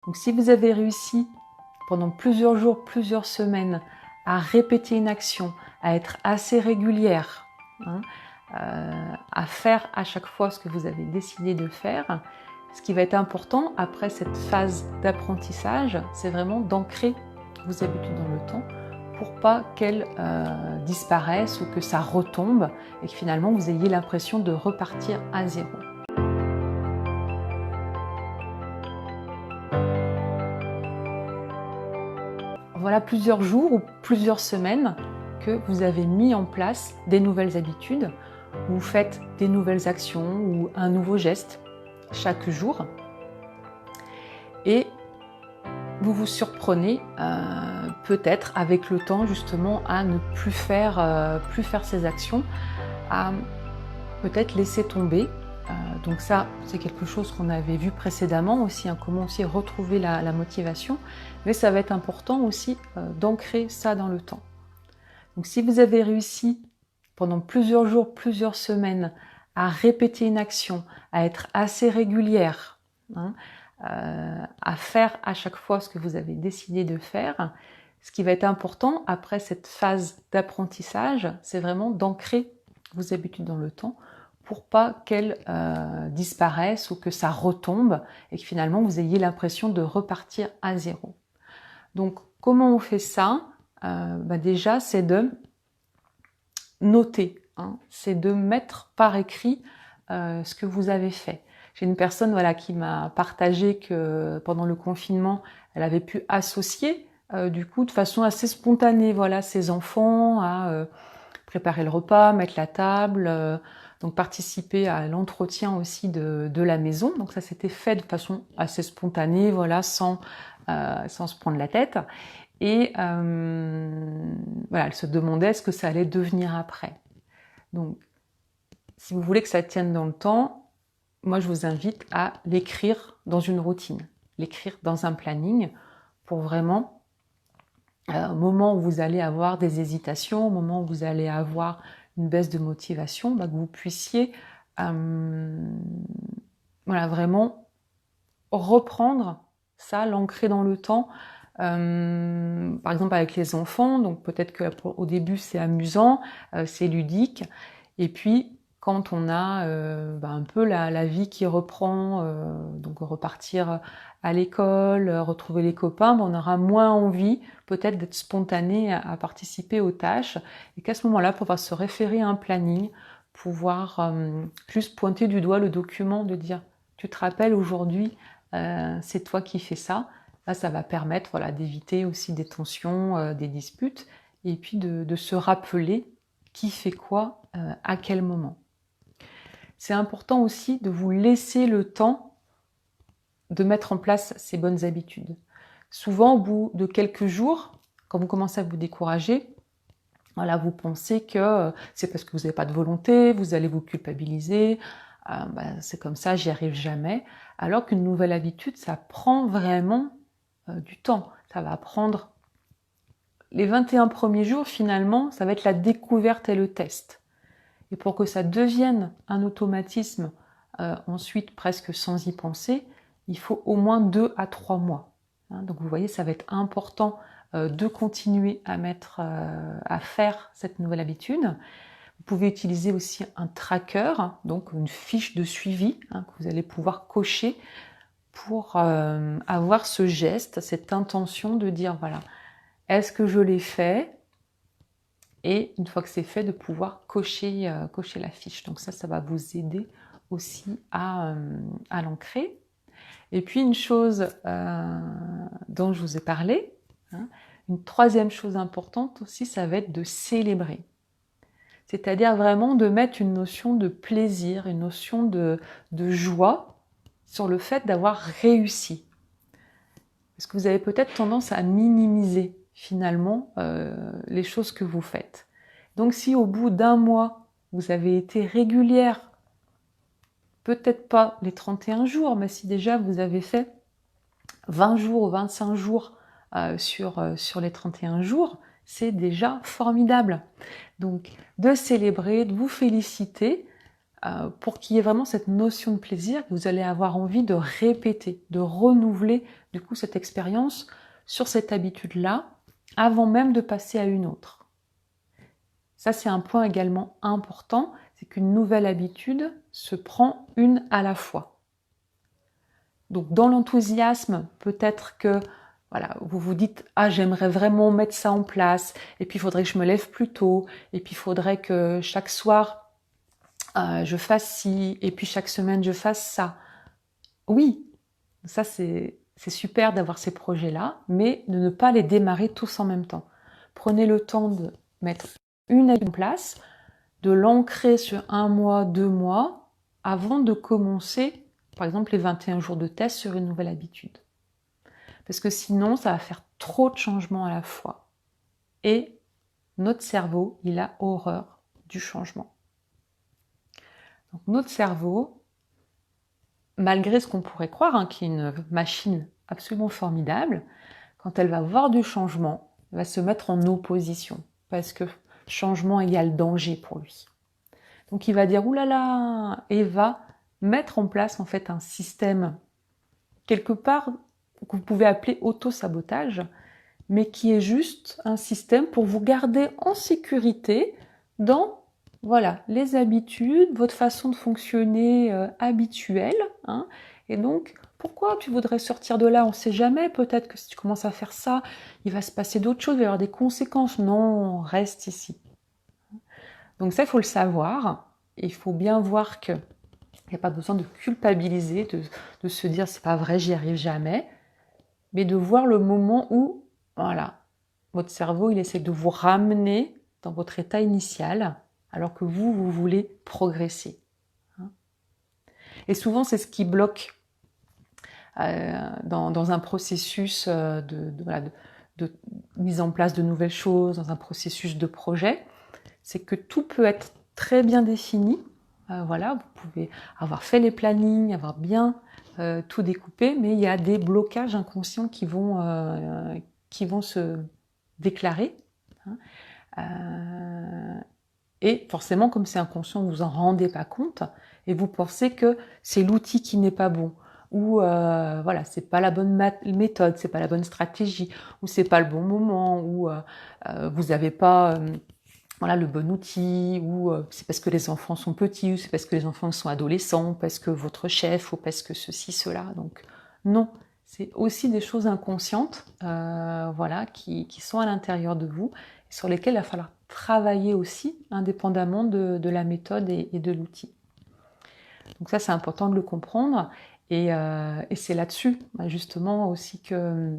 Donc si vous avez réussi pendant plusieurs jours, plusieurs semaines à répéter une action, à être assez régulière, à faire à chaque fois ce que vous avez décidé de faire, ce qui va être important après cette phase d'apprentissage, c'est vraiment d'ancrer vos habitudes dans le temps pour pas qu'elles disparaissent ou que ça retombe et que finalement vous ayez l'impression de repartir à zéro. Voilà plusieurs jours ou plusieurs semaines que vous avez mis en place des nouvelles habitudes, vous faites des nouvelles actions ou un nouveau geste chaque jour et vous vous surprenez peut-être avec le temps justement à ne plus faire ces actions, à peut-être laisser tomber. Donc ça, c'est quelque chose qu'on avait vu précédemment aussi, comment aussi retrouver la motivation, mais ça va être important aussi d'ancrer ça dans le temps. Donc si vous avez réussi pendant plusieurs jours, plusieurs semaines à répéter une action, à être assez régulière, à faire à chaque fois ce que vous avez décidé de faire, ce qui va être important après cette phase d'apprentissage, c'est vraiment d'ancrer vos habitudes dans le temps pour pas qu'elles disparaissent ou que ça retombe et que finalement vous ayez l'impression de repartir à zéro. Donc comment on fait ça? Déjà c'est de noter, c'est de mettre par écrit ce que vous avez fait. J'ai une personne qui m'a partagé que pendant le confinement, elle avait pu associer du coup de façon assez spontanée ses enfants à préparer le repas, mettre la table, donc participer à l'entretien aussi de la maison. Donc ça s'était fait de façon assez spontanée, sans se prendre la tête. Et elle se demandait ce que ça allait devenir après. Donc, si vous voulez que ça tienne dans le temps, moi je vous invite à l'écrire dans une routine, l'écrire dans un planning pour vraiment, au moment où vous allez avoir des hésitations, au moment où vous allez avoir une baisse de motivation, que vous puissiez vraiment reprendre ça, l'ancrer dans le temps. Par exemple avec les enfants, donc peut-être qu'au début c'est amusant, c'est ludique, et puis quand on a un peu la vie qui reprend, donc repartir à l'école, retrouver les copains, on aura moins envie peut-être d'être spontané à participer aux tâches, et qu'à ce moment-là, pouvoir se référer à un planning, pouvoir juste pointer du doigt le document, de dire « tu te rappelles aujourd'hui, c'est toi qui fais ça ». Là, ça va permettre d'éviter aussi des tensions, des disputes, et puis de se rappeler qui fait quoi, à quel moment. C'est important aussi de vous laisser le temps de mettre en place ces bonnes habitudes. Souvent, au bout de quelques jours, quand vous commencez à vous décourager, vous pensez que c'est parce que vous n'avez pas de volonté, vous allez vous culpabiliser, c'est comme ça, j'y arrive jamais. Alors qu'une nouvelle habitude, ça prend vraiment du temps. Ça va prendre les 21 premiers jours, finalement, ça va être la découverte et le test. Et pour que ça devienne un automatisme, ensuite presque sans y penser, il faut au moins 2 à 3 mois. Donc vous voyez, ça va être important de continuer à faire cette nouvelle habitude. Vous pouvez utiliser aussi un tracker, donc une fiche de suivi que vous allez pouvoir cocher pour avoir ce geste, cette intention de dire est-ce que je l'ai fait? Et une fois que c'est fait, de pouvoir cocher la fiche. Donc ça va vous aider aussi à l'ancrer. Et puis une chose dont je vous ai parlé, une troisième chose importante aussi, ça va être de célébrer. C'est-à-dire vraiment de mettre une notion de plaisir, une notion de joie sur le fait d'avoir réussi. Parce que vous avez peut-être tendance à minimiser finalement les choses que vous faites. Donc si au bout d'un mois, vous avez été régulière, peut-être pas les 31 jours, mais si déjà vous avez fait 20 jours ou 25 jours sur les 31 jours, c'est déjà formidable. Donc de célébrer, de vous féliciter, pour qu'il y ait vraiment cette notion de plaisir, que vous allez avoir envie de répéter, de renouveler du coup cette expérience sur cette habitude-là, avant même de passer à une autre. Ça, c'est un point également important, c'est qu'une nouvelle habitude se prend une à la fois. Donc dans l'enthousiasme, peut-être que voilà, vous vous dites « Ah, j'aimerais vraiment mettre ça en place, et puis il faudrait que je me lève plus tôt, et puis il faudrait que chaque soir, je fasse ci, et puis chaque semaine, je fasse ça. » Oui, ça c'est super d'avoir ces projets-là, mais de ne pas les démarrer tous en même temps. Prenez le temps de mettre une habitude en place, de l'ancrer sur 1 mois, 2 mois, avant de commencer, par exemple, les 21 jours de test sur une nouvelle habitude. Parce que sinon, ça va faire trop de changements à la fois. Et notre cerveau, il a horreur du changement. Donc notre cerveau, malgré ce qu'on pourrait croire, qui est une machine absolument formidable, quand elle va voir du changement, elle va se mettre en opposition. Parce que changement égale danger pour lui. Donc il va dire « Ouh là là !» et va mettre en place en fait un système, quelque part, que vous pouvez appeler auto-sabotage, mais qui est juste un système pour vous garder en sécurité dans voilà, les habitudes, votre façon de fonctionner habituelle. Et donc, pourquoi tu voudrais sortir de là? On ne sait jamais, peut-être que si tu commences à faire ça, il va se passer d'autres choses, il va y avoir des conséquences. Non, reste ici. Donc ça, il faut le savoir. Il faut bien voir qu'il n'y a pas besoin de culpabiliser, de se dire « c'est pas vrai, j'y arrive jamais », mais de voir le moment où, voilà, votre cerveau, il essaie de vous ramener dans votre état initial, alors que vous voulez progresser. Et souvent, c'est ce qui bloque dans un processus de mise en place de nouvelles choses, dans un processus de projet, c'est que tout peut être très bien défini. Voilà, vous pouvez avoir fait les plannings, avoir bien tout découpé, mais il y a des blocages inconscients qui vont se déclarer. Et forcément, comme c'est inconscient, vous vous en rendez pas compte et vous pensez que c'est l'outil qui n'est pas bon, ou voilà, c'est pas la bonne méthode, c'est pas la bonne stratégie, ou c'est pas le bon moment, ou vous n'avez pas voilà, le bon outil, ou c'est parce que les enfants sont petits, ou c'est parce que les enfants sont adolescents, ou parce que votre chef, ou parce que ceci, cela. Donc non, c'est aussi des choses inconscientes voilà, qui sont à l'intérieur de vous, et sur lesquelles il va falloir travailler aussi, indépendamment de la méthode et de l'outil. Donc ça, c'est important de le comprendre, et c'est là-dessus, justement, aussi que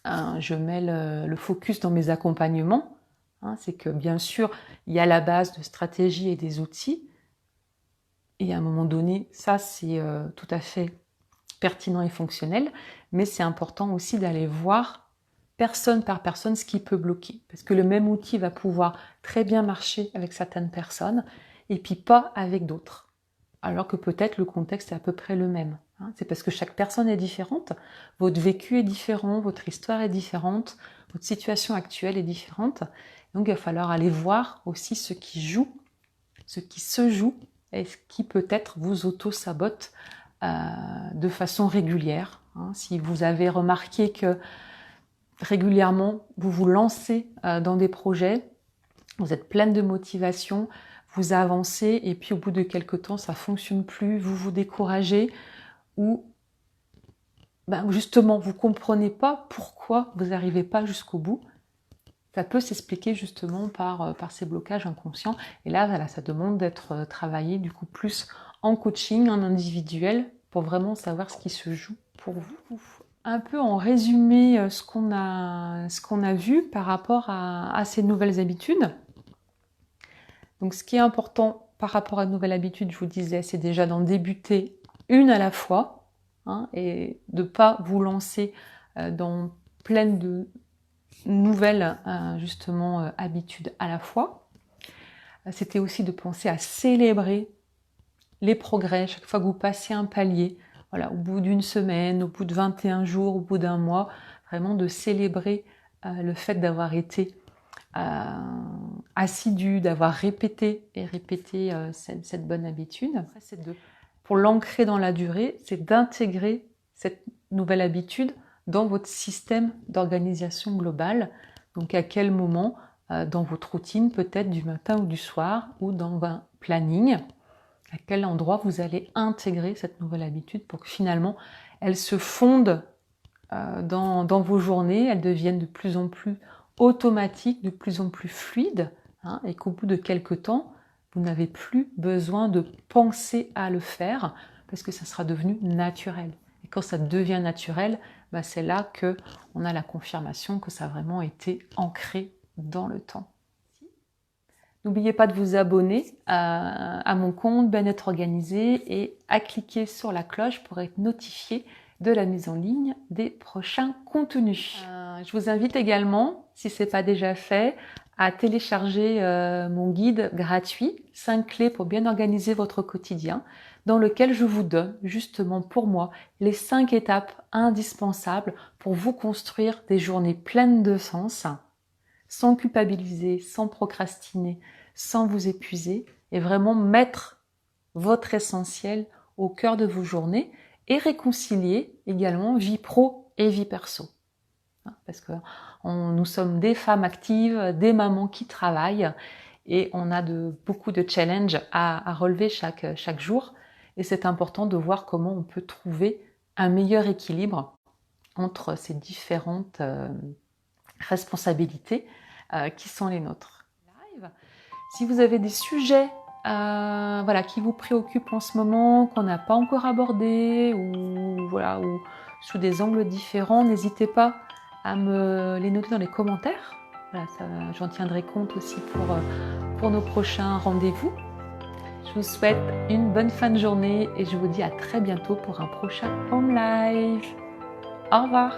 je mets le focus dans mes accompagnements. C'est que bien sûr, il y a la base de stratégie et des outils, et à un moment donné, ça c'est tout à fait pertinent et fonctionnel, mais c'est important aussi d'aller voir personne par personne ce qui peut bloquer, parce que le même outil va pouvoir très bien marcher avec certaines personnes, et puis pas avec d'autres, alors que peut-être le contexte est à peu près le même. C'est parce que chaque personne est différente, votre vécu est différent, votre histoire est différente, votre situation actuelle est différente. Donc il va falloir aller voir aussi ce qui se joue, et ce qui peut-être vous auto-sabote de façon régulière. Si vous avez remarqué que régulièrement vous vous lancez dans des projets, vous êtes pleine de motivation, vous avancez, et puis au bout de quelques temps ça ne fonctionne plus, vous vous découragez, ou justement vous ne comprenez pas pourquoi vous n'arrivez pas jusqu'au bout. Ça peut s'expliquer justement par ces blocages inconscients. Et là, voilà, ça demande d'être travaillé du coup plus en coaching, en individuel, pour vraiment savoir ce qui se joue pour vous. Un peu en résumé ce qu'on a vu par rapport à ces nouvelles habitudes. Donc ce qui est important par rapport à de nouvelles habitudes, je vous disais, c'est déjà d'en débuter une à la fois, et de ne pas vous lancer dans pleine de nouvelles justement habitudes à la fois. C'était aussi de penser à célébrer les progrès chaque fois que vous passez un palier, voilà, au bout d'une semaine, au bout de 21 jours, au bout d'un mois, vraiment de célébrer le fait d'avoir été assidu, d'avoir répété et répété cette bonne habitude. C'est pour l'ancrer dans la durée, c'est d'intégrer cette nouvelle habitude dans votre système d'organisation globale. Donc à quel moment dans votre routine, peut-être du matin ou du soir, ou dans un planning, à quel endroit vous allez intégrer cette nouvelle habitude pour que finalement elle se fonde dans vos journées, elles deviennent de plus en plus automatiques, de plus en plus fluides, hein, et qu'au bout de quelques temps, vous n'avez plus besoin de penser à le faire parce que ça sera devenu naturel. Et quand ça devient naturel, bah c'est là qu'on a la confirmation que ça a vraiment été ancré dans le temps. N'oubliez pas de vous abonner à mon compte Bien-être organisé et à cliquer sur la cloche pour être notifié de la mise en ligne des prochains contenus. Je vous invite également, si ce n'est pas déjà fait, à télécharger mon guide gratuit 5 clés pour bien organiser votre quotidien, dans lequel je vous donne justement pour moi les 5 étapes indispensables pour vous construire des journées pleines de sens, sans culpabiliser, sans procrastiner, sans vous épuiser, et vraiment mettre votre essentiel au cœur de vos journées et réconcilier également vie pro et vie perso. Parce que nous sommes des femmes actives, des mamans qui travaillent, et on a beaucoup de challenges à relever chaque jour, et c'est important de voir comment on peut trouver un meilleur équilibre entre ces différentes responsabilités qui sont les nôtres. Si vous avez des sujets qui vous préoccupent en ce moment, qu'on n'a pas encore abordés, ou sous des angles différents, n'hésitez pas à me les noter dans les commentaires. Voilà, j'en tiendrai compte aussi pour nos prochains rendez-vous. Je vous souhaite une bonne fin de journée et je vous dis à très bientôt pour un prochain Home Live. Au revoir.